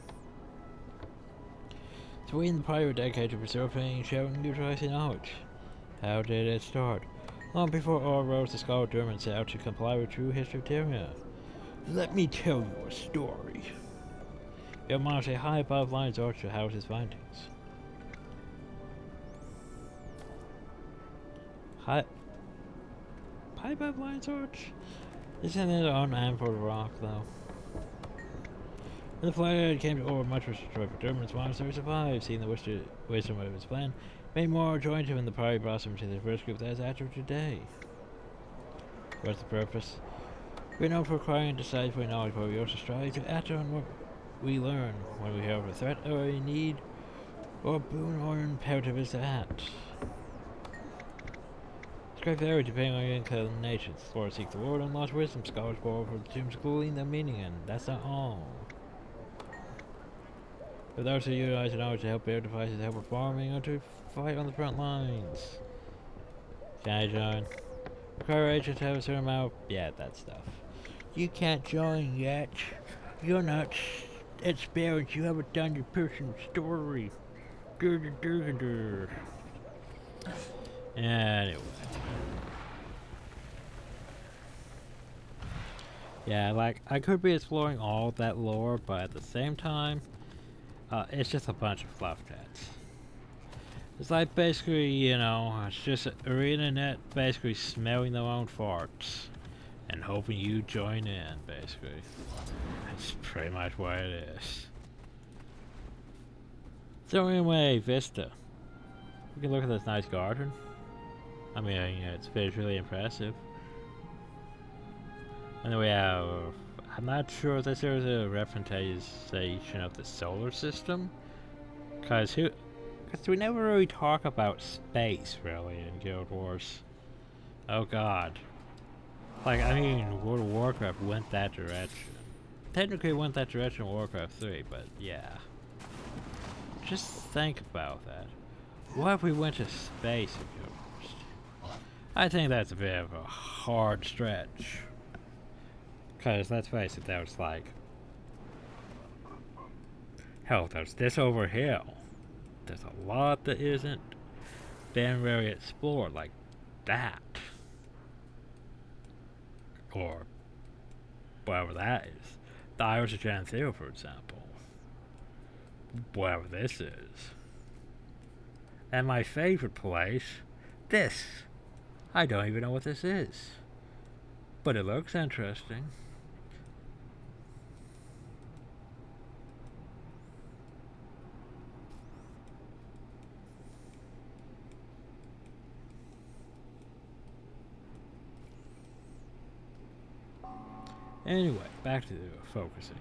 So we in the Priory dedicated to preserving, sharing, and utilizing knowledge. How did it start? Long before all roads the Scholar German set out to comply with true history of Tyria. Let me tell you a story. Your mom say high above Lion's Arch to house his findings. High above Lion's Arch? Isn't it on Amford Rock, though? When the fire came to over, much was destroyed, but Dermot's monastery survived, seeing the wisdom of his plan. Many more joined him in the Priory blossomed to the first group that is active today. What's the purpose? We're known for acquiring decisive knowledge, but we also strive to act on what we learn when we have a threat or a need, or a boon or imperative is to act. It's quite varied depending on your inclination. Explorers seek the Lord and lost wisdom. Scholars borrow from the tombs, glean their meaning, and that's not all. For those who utilize knowledge to help build devices, to help with farming, or to fight on the front lines. Can I join? Require agents to have a certain amount. Yeah, that stuff. You can't join yet. You're not experienced. You haven't done your personal story. Anyway. Yeah, like, I could be exploring all of that lore, but at the same time, it's just a bunch of fluff text. It's like basically, you know, it's just ArenaNet basically smelling their own farts and hoping you join in, basically. That's pretty much what it is. So anyway, Vista. We can look at this nice garden. I mean, it's visually impressive. And then we have, I'm not sure if this is a representation of the solar system. Because we never really talk about space, really, in Guild Wars. Oh god. Like, I mean, World of Warcraft went that direction. Technically went that direction in Warcraft 3, but yeah. Just think about that. What if we went to space in Guild Wars? I think that's a bit of a hard stretch. Because, let's face it, that was like... Hell, there's this over here. There's a lot that isn't been very explored, like that. Or whatever that is. The Irish Gentile, for example. Whatever this is. And my favorite place, this. I don't even know what this is. But it looks interesting. Anyway, back to the focusing.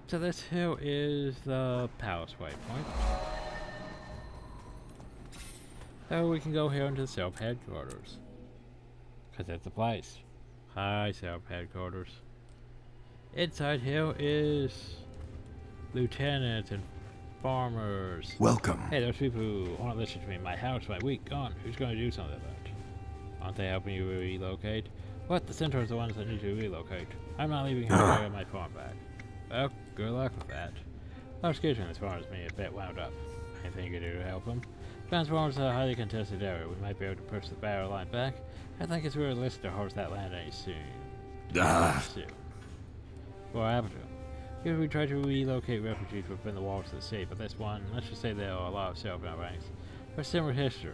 So this hill is the palace waypoint. So we can go here into the Self headquarters. Because that's the place. Hi, Self headquarters. Inside here is lieutenants and farmers. Welcome. Hey, those people who want to listen to me. My house, my week gone. Who's going to do something about it? Aren't they helping you relocate? What? The centaurs are the ones that need to relocate. I'm not leaving here to get my farm back. Well, good luck with that. Oh, excuse me, this farm is me a bit wound up. Anything you can do to help him? Transform is a highly contested area. We might be able to push the barrier line back. I think it's realistic to harvest that land any soon. Soon. What happened to him? Here we try to relocate refugees within the walls of the city, but this one, let's just say there are a lot of self-bound ranks. For similar history.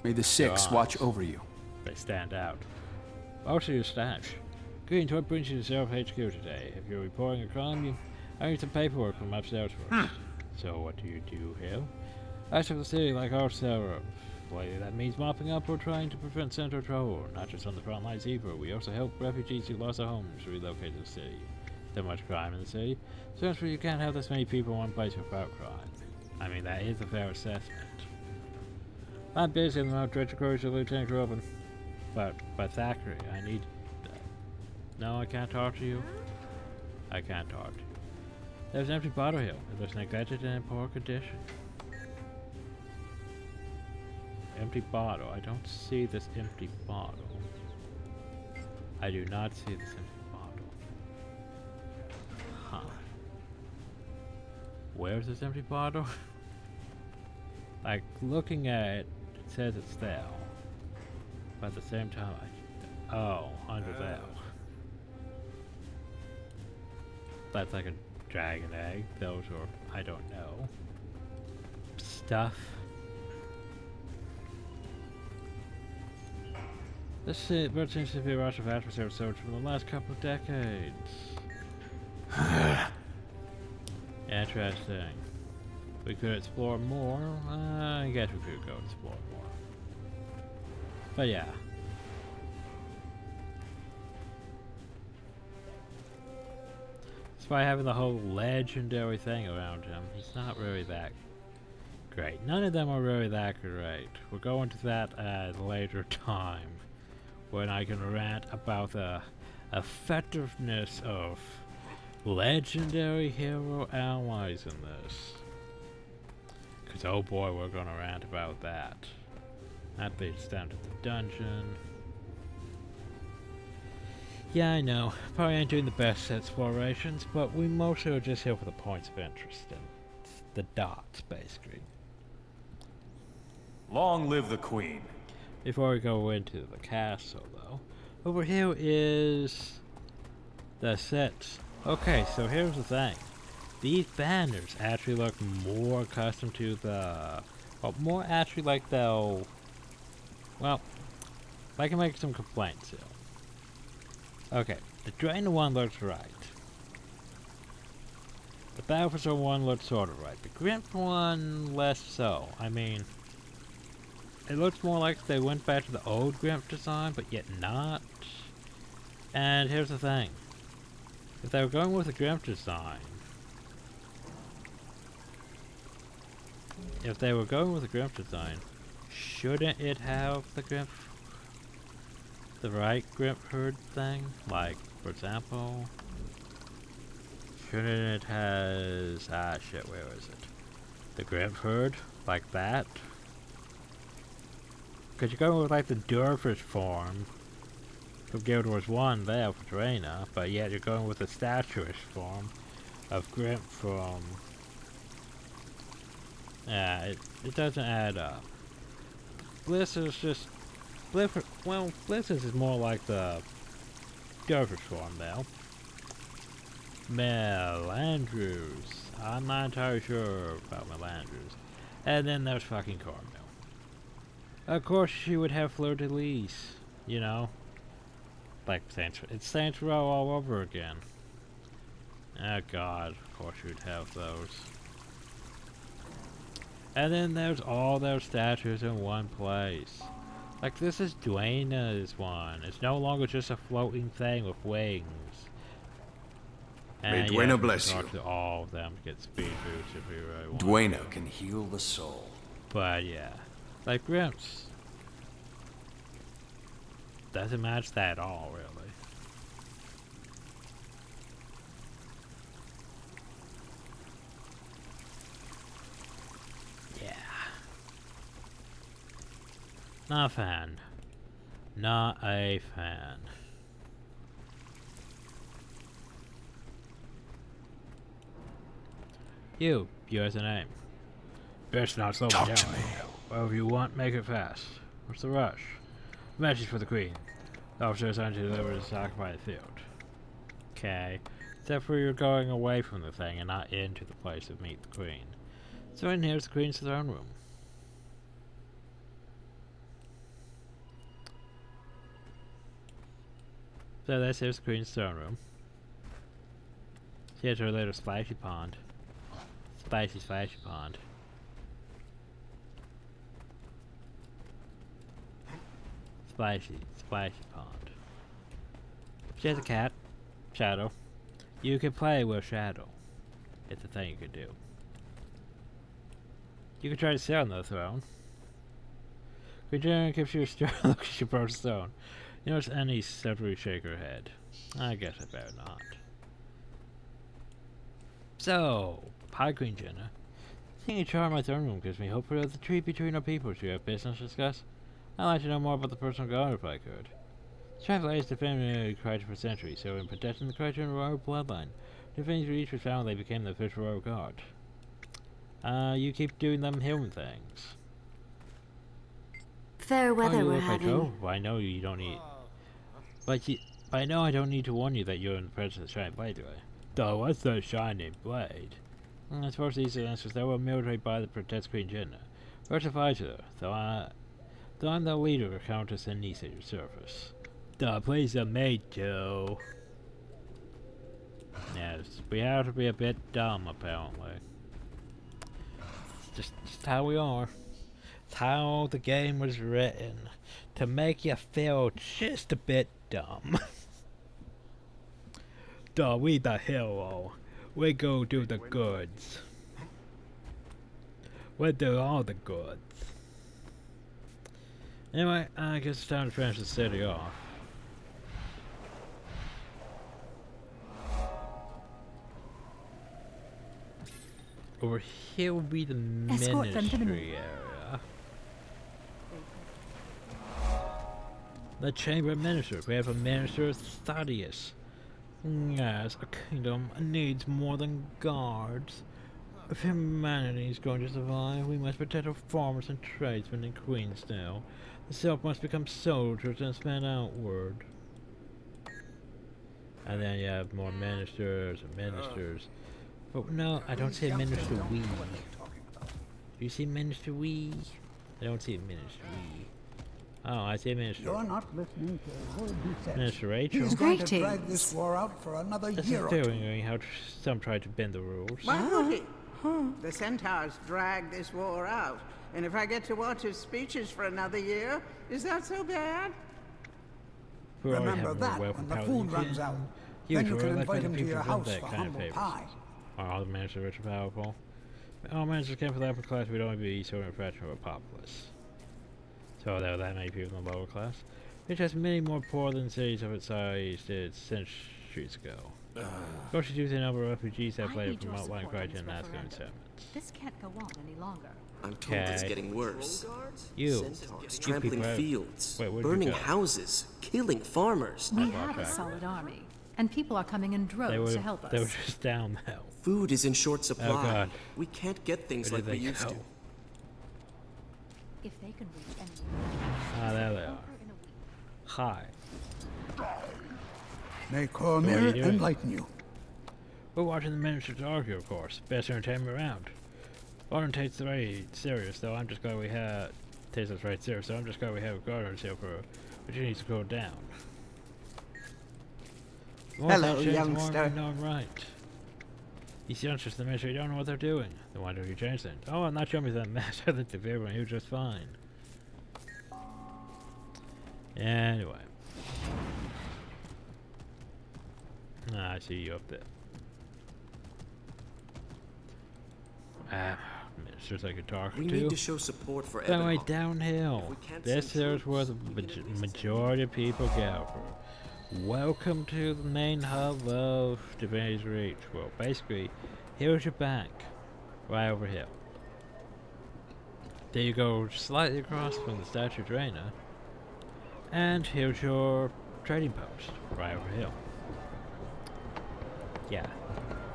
May the Six watch over you. They stand out. Also your stash. Greetings, what brings you to Self HQ today? If you're reporting a crime, I need some paperwork from upstairs first. So what do you do here? I serve the city like our server. Lately that means mopping up or trying to prevent centaur trouble. Not just on the front lines either. We also help refugees who lost their homes relocate to the city. So much crime in the city. So you can't have this many people in one place without crime. I mean, that is a fair assessment. I'm busy in the Mount Dredger Courage of Lieutenant Robin. But Thackeray, I need... No, I can't talk to you. I can't talk to you. There's an empty bottle here. It looks neglected and in poor condition. Empty bottle. I don't see this empty bottle. I do not see this empty bottle. Huh. Where's this empty bottle? Like, looking at it, it says it's there. But at the same time, oh, under there. That's like a dragon egg. Those are, I don't know. Stuff. This bird seems to be a rush of atmosphere research from the last couple of decades. Interesting. We could explore more. I guess we could go explore more. But yeah. Despite having the whole legendary thing around him, he's not really that great. None of them are really that great. We'll go into that at a later time, when I can rant about the effectiveness of legendary hero allies in this. Cause oh boy, we're gonna rant about that. That leads down to the dungeon. Yeah, I know. Probably ain't doing the best explorations, but we mostly are just here for the points of interest and the dots, basically. Long live the Queen. Before we go into the castle, though, over here is the sets. Okay, so here's the thing. These banners actually look more accustomed to the... Well, more actually like they'll... Well, I can make some complaints here. Okay, the Drainer one looks right. The Battlefield one looks sort of right. The Grimp one, less so. I mean, it looks more like they went back to the old Grimp design, but yet not. And here's the thing. If they were going with the Grimp design... If they were going with the Grimp design, shouldn't it have the Grimp... the right Grimp herd thing? Like, for example... Shouldn't it has... Ah, shit, where is it? The Grimp herd? Like that? Because you're going with, like, the Dervish form from Guild Wars 1 there for Draina, but yet you're going with the statuish form of Grimp from... Yeah, it doesn't add up. Bliss is just... Bliss is more like the Gopher Swarm, though. Melandrews. I'm not entirely sure about Melandrews. And then there's fucking Cornmeal. Of course she would have Fleur-de-Lis, you know? Like it's Saints Row all over again. Oh god, of course you'd have those. And then there's all their statues in one place. Like this is Dwayna's one. It's no longer just a floating thing with wings. May And Dwayna bless you. Talk to all of them to get speed boosts if we really want. Dwayna can heal the soul. But yeah, like Grimps doesn't match that at all, really. Yeah, not a fan. Not a fan. You has a name. Best not slow me down. Whatever you want, make it fast. What's the rush? Message for the Queen. The officer is on to deliver the stock by the field. Okay. Except for you're going away from the thing and not into the place to meet the Queen. So in here's the Queen's throne room. So this is the Queen's throne room. She has her little splashy pond. Spicy splashy pond. Splashy pond. She has a cat, Shadow. You can play with Shadow. It's a thing you could do. You can try to sit on the throne. Queen gives you a stern look as she approaches the throne. You notice Annie severely shake her head. I guess I better not. So, hi Queen Jenna. Seeing a Charr in my throne room gives me hope for the treat between our people. Do you have business to discuss? I'd like to know more about the personal guard if I could. Travel has defended the Crichton for centuries, so in protecting the Crichton royal bloodline, defending each was found they became the official royal guard. You keep doing them human things. Fair weather we're Like having. I know you don't need... I know I don't need to warn you that you're in the presence of the Shining Blade, do I? Though, what's the Shining Blade? As far as these answers, they were military by the protect Queen Jenna. First advisor, though I'm the leader of Countess and niece at your service. Duh, please mate, Joe. Yes, we have to be a bit dumb, apparently. It's just how we are. It's how the game was written. To make you feel just a bit dumb. Duh, we the hero. We go do the goods. We do all the goods. Anyway, I guess it's time to finish the city off. Over here will be the ministry area. The Chamber of Ministers. We have a Minister Thaddeus. Yes, a kingdom needs more than guards. If humanity is going to survive, we must protect our farmers and tradesmen in Queensdale. The self must become soldiers and span outward. And then you have more ministers and ministers. But no, I don't see a Minister Wee. Do you see Minister Wee? I don't see a Minister Wee. Oh, I see a Minister. You're not listening to a word he says. Minister Rachel. He's going to drag this war out for another year or two. This is doing how some try to bend the rules. Why would he? The Centaurs drag this war out. And if I get to watch his speeches for another year, is that so bad? Remember that when the food runs out. Then you can invite him to your house for humble pie. Are all the managers rich and powerful? All managers came from the upper class, we'd only be so infraction of a populace. So there are that many people in the lower class, which has many more poor than cities of its size did centuries ago. Of course, due to the number of refugees that played from outlying Crichton and Asgard settlements. This can't go on any longer. I'm told it's getting worse. Centaurs trampling fields, Wait, burning houses, killing farmers. We have a solid army, and people are coming in droves to help us. They were just down there. Food is in short supply. Oh God. We can't get things like we used to. If they can reach anyone. Ah, there they are. Hi. May Cormier enlighten you. We're watching the ministers argue, of course. Best entertainment around. Lauren takes it very serious, though. I'm just glad we have. Takes us very serious, so I'm just glad we have a guard on his heel for. But she needs to cool down. Hello, youngster. Not right. These youngsters in the ministry don't know what they're doing. Then why don't you change things? Oh, I'm not showing me that mess. I think the everyone he was just fine. Anyway. I see you up there. Ministers I could talk to. We need to show support for that way Evan. downhill. This here's where the majority of people gather. Welcome to the main hub of Divinity's Reach. Well, basically, here's your bank, right over here. There you go, slightly across from the Statue of Draenor, and here's your trading post, right over here. Yeah,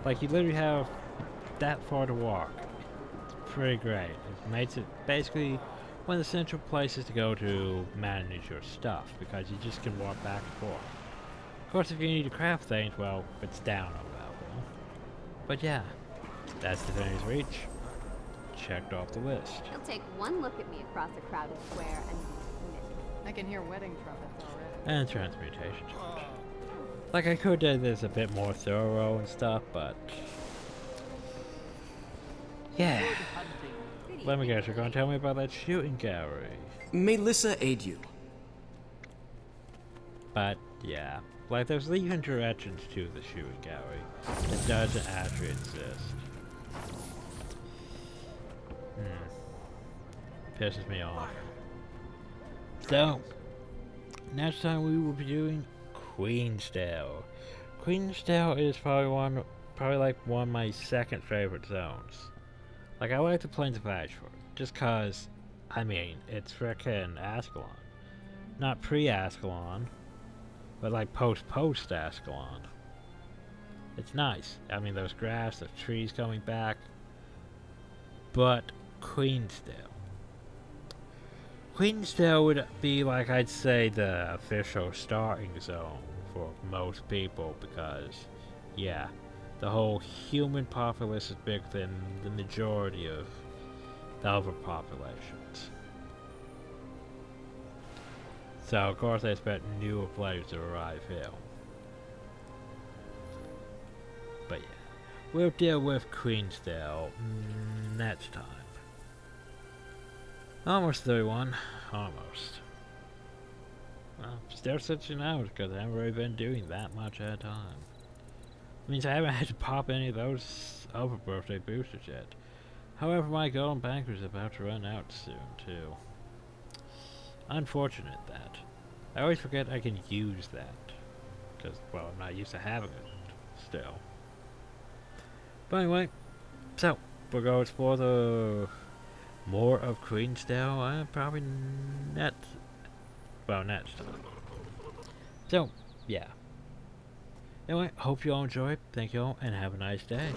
like you literally have that far to walk. It's pretty great. It makes it basically one of the central places to go to manage your stuff, because you just can walk back and forth. Of course, if you need to craft things, well, it's down a level. But yeah, that's Divinity's Reach. Checked off the list. He'll take one look at me across a crowded square and I can hear wedding trumpets already. And transmutation charge. Like, I could do this a bit more thorough and stuff, but yeah. Let me guess, you're gonna tell me about that shooting gallery. May Lissa aid you. But yeah, like there's even directions to the shooting gallery. It doesn't actually exist. Pisses me off. So, next time we will be doing Queensdale. Queensdale is probably like one of my second favorite zones. Like, I like the Plains of Ashford, just cause, I mean, it's frickin' Ascalon. Not pre-Ascalon, but like post-Ascalon. It's nice. I mean, there's grass, there's trees coming back. But Queensdale. Queensdale would be, like, I'd say the official starting zone for most people, because, yeah, the whole human populace is bigger than the majority of the other populations. So, of course, I expect newer players to arrive here. But yeah, we'll deal with Queensdale next time. Almost 31. Almost. Well, still switching out because I haven't really been doing that much at a time. Means I haven't had to pop any of those other birthday boosters yet. However, my golden banker is about to run out soon, too. Unfortunate that. I always forget I can use that. Because, well, I'm not used to having it still. But anyway, so, we'll go explore the more of Queensdale and probably next time. So, yeah. Anyway, hope you all enjoyed. Thank you all, and have a nice day.